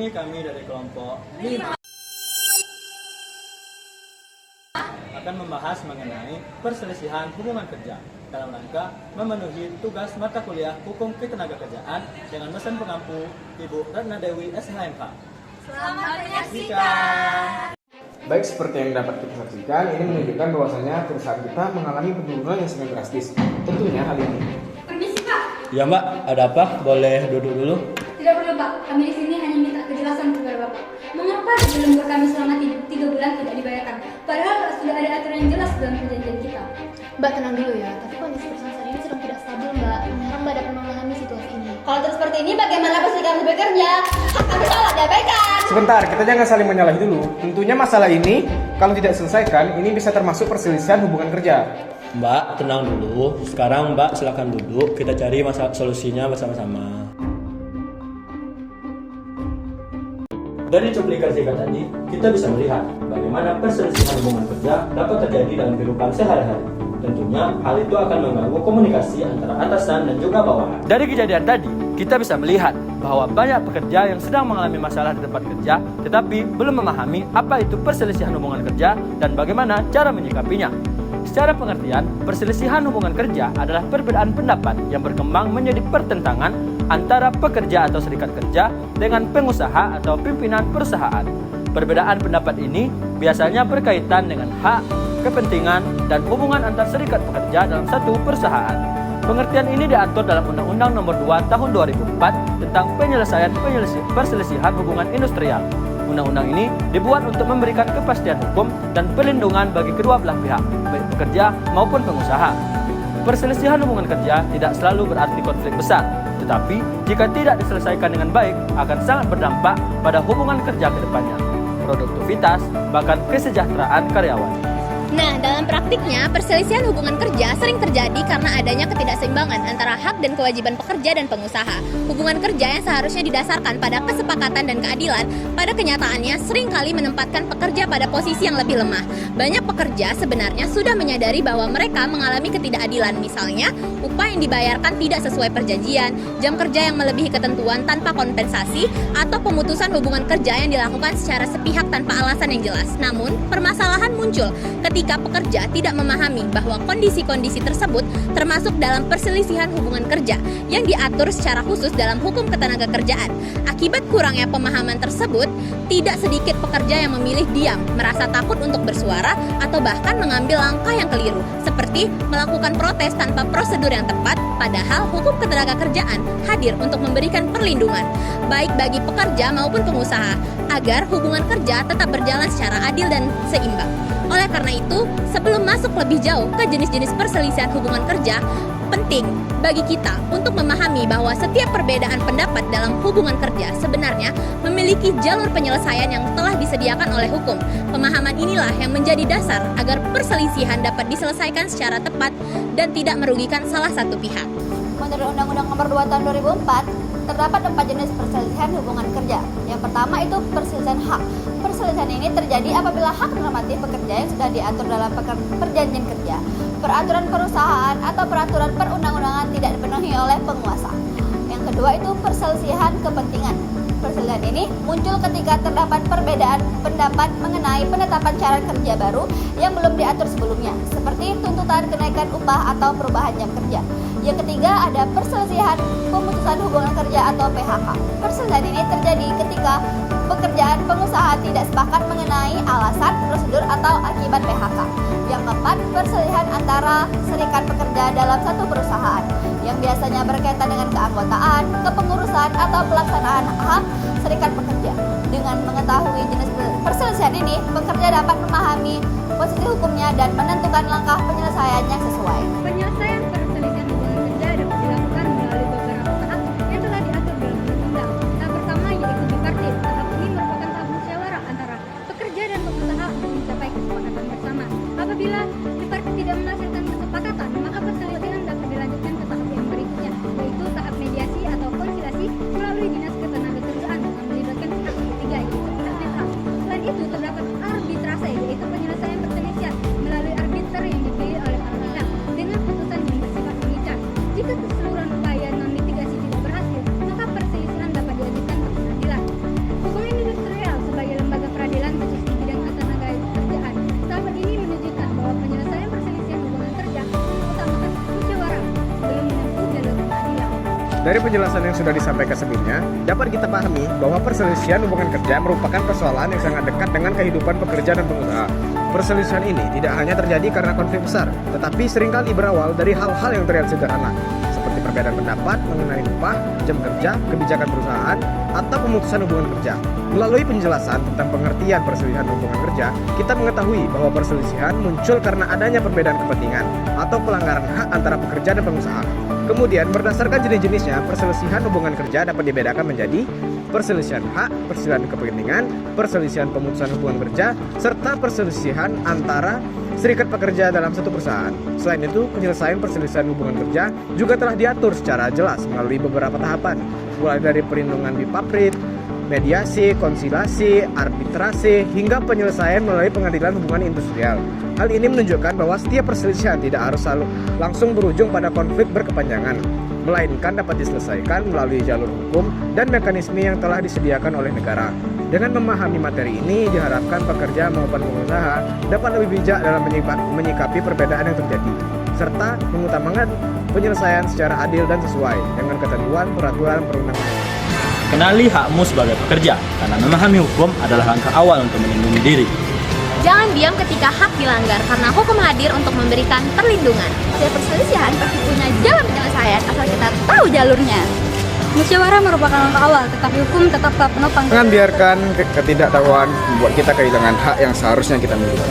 sini kami dari kelompok 5 akan membahas mengenai perselisihan hubungan kerja dalam rangka memenuhi tugas mata kuliah Hukum Ketenagakerjaan dengan dosen pengampu Ibu Ratna Dewi SHMH. Selamat menyaksikan. Baik, seperti yang dapat kita saksikan, ini menunjukkan bahwasanya perusahaan kita mengalami penurunan yang sangat drastis. Tentunya hal ini. Permisi, Pak. Ya, Mbak, ada apa? Boleh duduk dulu? Tidak perlu, Pak. Kami di sini hanya minta kejelasan kepada Bapak. Mengapa di lembur kami selama 3 bulan tidak dibayarkan? Padahal sudah ada aturan yang jelas dalam perjanjian kita. Mbak, tenang dulu ya. Tapi kondisi perusahaan saat ini sedang tidak stabil, Mbak. Mengharap Mbak dapat memahami situasi ini. Kalau terus seperti ini, bagaimana pasti kami bekerja? Hak kami salah diabaikan. Sebentar, kita jangan saling menyalahi dulu. Tentunya masalah ini, kalau tidak diselesaikan, ini bisa termasuk perselisihan hubungan kerja. Mbak, tenang dulu. Sekarang Mbak silakan duduk. Kita cari solusinya bersama-sama. Dari cuplikan singkat tadi, kita bisa melihat bagaimana perselisihan hubungan kerja dapat terjadi dalam kehidupan sehari-hari. Tentunya hal itu akan mengganggu komunikasi antara atasan dan juga bawahan. Dari kejadian tadi, kita bisa melihat bahwa banyak pekerja yang sedang mengalami masalah di tempat kerja, tetapi belum memahami apa itu perselisihan hubungan kerja dan bagaimana cara menyikapinya. Secara pengertian, perselisihan hubungan kerja adalah perbedaan pendapat yang berkembang menjadi pertentangan antara pekerja atau serikat kerja dengan pengusaha atau pimpinan perusahaan. Perbedaan pendapat ini biasanya berkaitan dengan hak, kepentingan, dan hubungan antar serikat pekerja dalam satu perusahaan. Pengertian ini diatur dalam Undang-Undang Nomor 2 Tahun 2004 tentang penyelesaian perselisihan hubungan industrial. Undang-undang ini dibuat untuk memberikan kepastian hukum dan perlindungan bagi kedua belah pihak, baik pekerja maupun pengusaha. Perselisihan hubungan kerja tidak selalu berarti konflik besar, tetapi jika tidak diselesaikan dengan baik akan sangat berdampak pada hubungan kerja ke depannya, produktivitas, bahkan kesejahteraan karyawan. Nah, dalam praktiknya, perselisihan hubungan kerja sering terjadi karena adanya ketidakseimbangan antara hak dan kewajiban pekerja dan pengusaha. Hubungan kerja yang seharusnya didasarkan pada kesepakatan dan keadilan, pada kenyataannya seringkali menempatkan pekerja pada posisi yang lebih lemah. Banyak pekerja sebenarnya sudah menyadari bahwa mereka mengalami ketidakadilan, misalnya upah yang dibayarkan tidak sesuai perjanjian, jam kerja yang melebihi ketentuan tanpa kompensasi, atau pemutusan hubungan kerja yang dilakukan secara sepihak tanpa alasan yang jelas. Namun, permasalahan muncul ketika pekerja tidak memahami bahwa kondisi-kondisi tersebut termasuk dalam perselisihan hubungan kerja yang diatur secara khusus dalam Hukum Ketenagakerjaan. Akibat kurangnya pemahaman tersebut, tidak sedikit pekerja yang memilih diam, merasa takut untuk bersuara, atau bahkan mengambil langkah yang keliru, seperti melakukan protes tanpa prosedur yang tepat, padahal Hukum Ketenagakerjaan hadir untuk memberikan perlindungan, baik bagi pekerja maupun pengusaha, agar hubungan kerja tetap berjalan secara adil dan seimbang. Oleh karena itu, sebelum masuk lebih jauh ke jenis-jenis perselisihan hubungan kerja, penting bagi kita untuk memahami bahwa setiap perbedaan pendapat dalam hubungan kerja sebenarnya memiliki jalur penyelesaian yang telah disediakan oleh hukum. Pemahaman inilah yang menjadi dasar agar perselisihan dapat diselesaikan secara tepat dan tidak merugikan salah satu pihak. Menurut Undang-Undang Nomor 2 Tahun 2004, terdapat 4 jenis perselisihan hubungan kerja. Yang pertama itu perselisihan hak. Perselisihan ini terjadi apabila hak normatif pekerja yang sudah diatur dalam perjanjian kerja, peraturan perusahaan, atau peraturan perundang-undangan tidak dipenuhi oleh penguasa. Yang kedua itu perselisihan kepentingan. Perselisihan ini muncul ketika terdapat perbedaan pendapat mengenai penetapan cara kerja baru yang belum diatur sebelumnya, seperti tuntutan kenaikan upah atau perubahan jam kerja. Yang ketiga ada perselisihan pemutusan hubungan kerja atau PHK. Perselisihan ini terjadi ketika pekerjaan pengusaha tidak sepakat mengenai alasan, prosedur, atau akibat PHK. Yang keempat, perselisihan antara serikat pekerja dalam satu perusahaan yang biasanya berkaitan dengan keanggotaan, kepengurusan, atau pelaksanaan hak serikat pekerja. Dengan mengetahui jenis perselisihan ini, pekerja dapat memahami posisi hukumnya dan menentukan langkah penyelesaian yang sesuai. Penyelesaian perselisihan hubungan kerja dapat dilakukan melalui beberapa tahap yang telah diatur dalam undang-undang. Tahap pertama yaitu bipartit. Tahap ini merupakan tahap musyawarah antara pekerja dan pengusaha untuk mencapai kesepakatan bersama. Apabila bipartit tidak menghasilkan kesepakatan, maka perselisihan dapat dilanjutkan ke tahap yang berikutnya, yaitu tahap mediasi atau konsilasi melalui Dinas Ketenagakerjaan dengan melibatkan pihak ketiga, yaitu pihak netral. Selain itu, terdapat arbitrase, yaitu penyelesaian perselisihan melalui arbiter yang dipilih oleh para pihak dengan putusan yang bersifat mengikat. Jika keseluruhan upaya non mitigasi tidak berhasil, maka perselisihan dapat diajukan ke pengadilan. Hubungan Dari penjelasan yang sudah disampaikan sebelumnya, dapat kita pahami bahwa perselisihan hubungan kerja merupakan persoalan yang sangat dekat dengan kehidupan pekerja dan pengusaha. Perselisihan ini tidak hanya terjadi karena konflik besar, tetapi seringkali berawal dari hal-hal yang terlihat sederhana, seperti perbedaan pendapat mengenai upah, jam kerja, kebijakan perusahaan, atau pemutusan hubungan kerja. Melalui penjelasan tentang pengertian perselisihan hubungan kerja, kita mengetahui bahwa perselisihan muncul karena adanya perbedaan kepentingan atau pelanggaran hak antara pekerja dan pengusaha. Kemudian berdasarkan jenis-jenisnya, perselisihan hubungan kerja dapat dibedakan menjadi perselisihan hak, perselisihan kepentingan, perselisihan pemutusan hubungan kerja, serta perselisihan antara serikat pekerja dalam satu perusahaan. Selain itu, penyelesaian perselisihan hubungan kerja juga telah diatur secara jelas melalui beberapa tahapan, mulai dari perlindungan bipaprit, mediasi, konsilasi, arbitrase, hingga penyelesaian melalui pengadilan hubungan industrial. Hal ini menunjukkan bahwa setiap perselisihan tidak harus selalu langsung berujung pada konflik berkepanjangan, melainkan dapat diselesaikan melalui jalur hukum dan mekanisme yang telah disediakan oleh negara. Dengan memahami materi ini, diharapkan pekerja maupun pengusaha dapat lebih bijak dalam menyikapi perbedaan yang terjadi, serta mengutamakan penyelesaian secara adil dan sesuai dengan ketentuan peraturan perundang-undangan. Kenali hakmu sebagai pekerja, karena memahami hukum adalah langkah awal untuk melindungi diri. Jangan diam ketika hak dilanggar, karena hukum hadir untuk memberikan perlindungan. Setiap perselisihan pasti punya jalan penyelesaian asal kita tahu jalurnya. Musyawarah merupakan langkah awal, tetapi hukum tetap menopang. Jangan biarkan ketidaktahuan membuat kita kehilangan hak yang seharusnya kita miliki.